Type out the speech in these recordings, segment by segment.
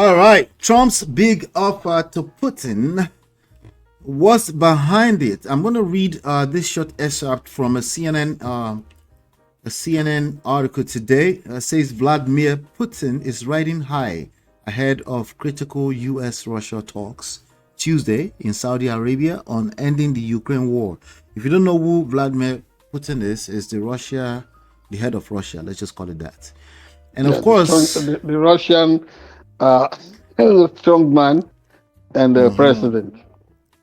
All right, Trump's big offer to Putin. What's behind it? I'm going to read this short excerpt from a CNN article today. Says Vladimir Putin is riding high ahead of critical U.S.-Russia talks Tuesday in Saudi Arabia on ending the Ukraine war. If you don't know who Vladimir Putin is the head of Russia. Let's just call it that. And Yeah, of course, the Russian strongman and the president.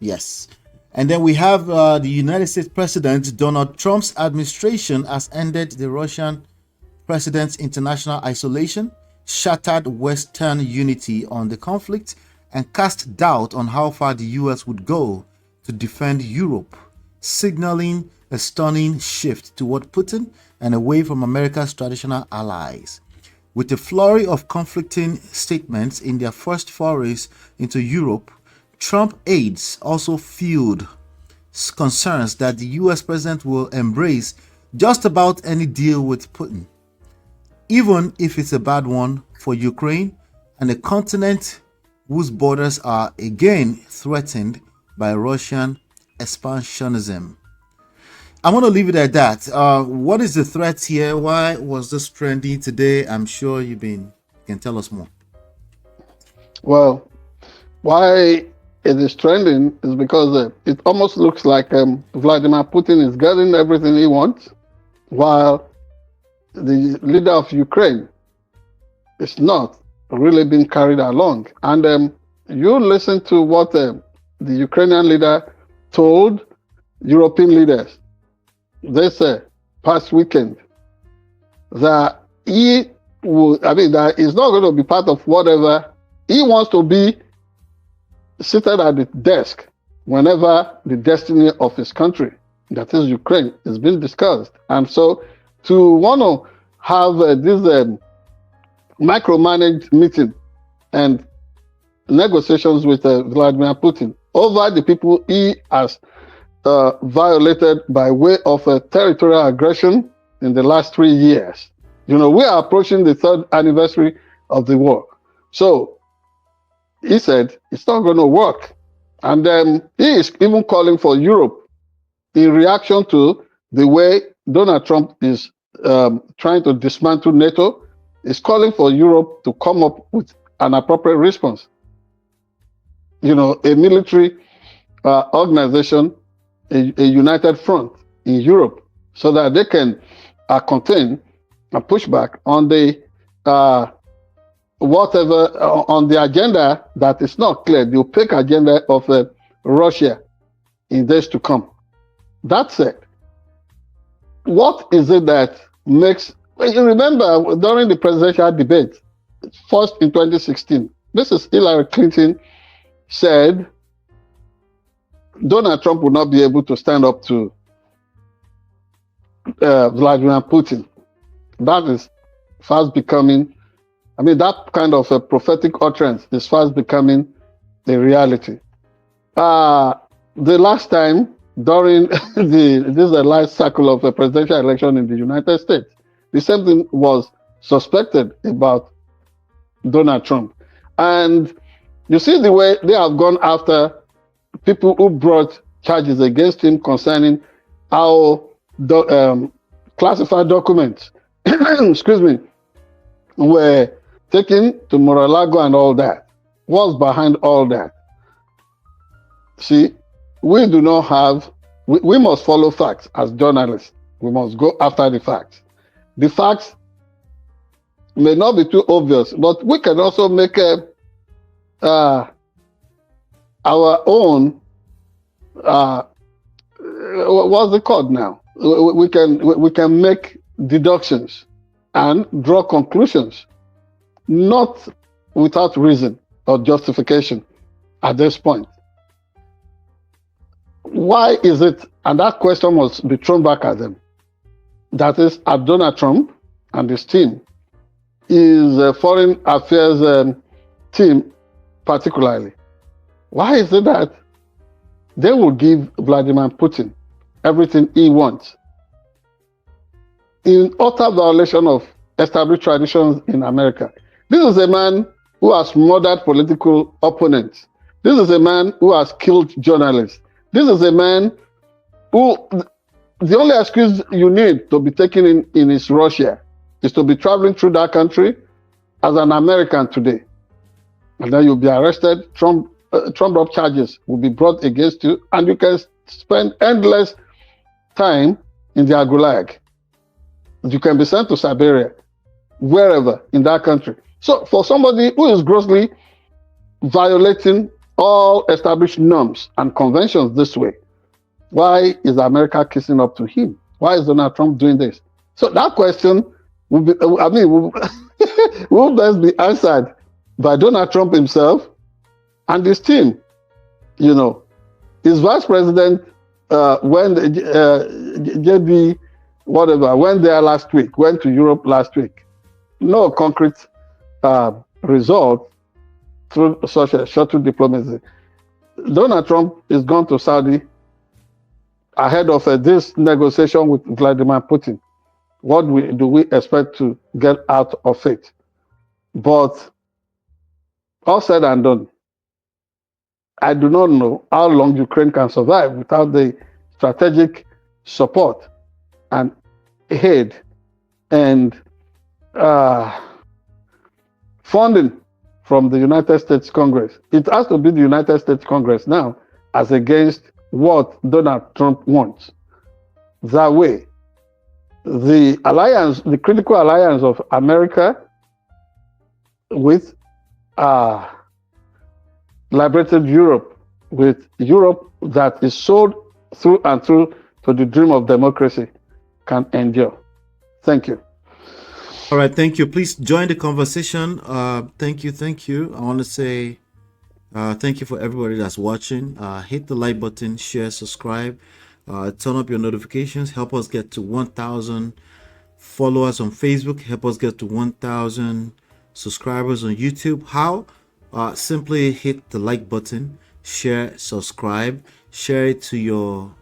yes. And then we have the United States President Donald Trump's administration has ended the Russian president's international isolation, shattered Western unity on the conflict, and cast doubt on how far the U.S. would go to defend Europe, signaling a stunning shift toward Putin and away from America's traditional allies. With a flurry of conflicting statements in their first forays into Europe, Trump aides also fueled concerns that the U.S. president will embrace just about any deal with Putin, even if it's a bad one for Ukraine and a continent whose borders are again threatened by Russian expansionism. I'm going to leave it at that. What is the threat here? Why was this trending today? I'm sure you can tell us more. Well, why it is trending is because it almost looks like Vladimir Putin is getting everything he wants, while the leader of Ukraine is not really being carried along. And you listen to what the Ukrainian leader told European leaders this past weekend, that that is not going to be part of whatever he wants to be seated at the desk whenever the destiny of his country, that is Ukraine, is being discussed. And so to want to have this micromanaged meeting and negotiations with Vladimir Putin over the people he has violated by way of territorial aggression in the last 3 years. We are approaching the 3rd anniversary of the war. So he said it's not going to work. And he is even calling for Europe in reaction to the way Donald Trump is trying to dismantle NATO, is calling for Europe to come up with an appropriate response. A military organization, a united front in Europe, so that they can contain and push back on the on the agenda that is not clear, the opaque agenda of Russia in days to come. That said, what is it that makes, you remember during the presidential debate, first in 2016, this is Hillary Clinton said Donald Trump would not be able to stand up to Vladimir Putin. That is fast becoming, that kind of a prophetic utterance is fast becoming a reality. The last time during this is the last cycle of a presidential election in the United States, the same thing was suspected about Donald Trump. And you see the way they have gone after people who brought charges against him concerning how classified documents, excuse me, were taken to Mar-a-Lago and all that. What's behind all that? See, we do not have, we must follow facts as journalists. We must go after the facts. The facts may not be too obvious, but we can also make our own, what's it called now? We can make deductions and draw conclusions, not without reason or justification at this point. Why is it, and that question must be thrown back at them, that is at Donald Trump and his team, his foreign affairs team particularly. Why is it that they will give Vladimir Putin everything he wants in utter violation of established traditions in America? This is a man who has murdered political opponents. This is a man who has killed journalists. This is a man who, the only excuse you need to be taken in is Russia, is to be traveling through that country as an American today. And then you'll be arrested. Trump up charges will be brought against you, and you can spend endless time in the gulag. You can be sent to Siberia, wherever in that country. So for somebody who is grossly violating all established norms and conventions this way, why is America kissing up to him? Why is Donald Trump doing this? So that question will be, will best be answered by Donald Trump himself and his team. You know, his vice president, when JB, whatever, went there last week, went to Europe last week. No concrete result through such a shuttle diplomacy. Donald Trump is gone to Saudi ahead of this negotiation with Vladimir Putin. What do we expect to get out of it? But all said and done, I do not know how long Ukraine can survive without the strategic support and aid and funding from the United States Congress. It has to be the United States Congress now as against what Donald Trump wants. That way, the alliance, the critical alliance of America with liberated Europe, with Europe that is sold through and through to the dream of democracy, can endure. Thank you. All right, thank you. Please join the conversation. Thank you. I want to say thank you for everybody that's watching. Hit the like button, share, subscribe, turn up your notifications. Help us get to 1,000 followers on Facebook. Help us get to 1,000 subscribers on YouTube. How? Simply hit the like button, share, subscribe, share it to your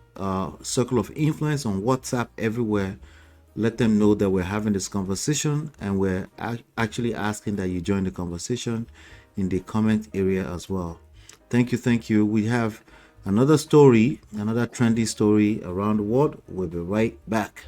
circle of influence on WhatsApp, everywhere. Let them know that we're having this conversation, and we're actually asking that you join the conversation in the comment area as well. Thank you. We have another story, another trendy story around the world. We'll be right back.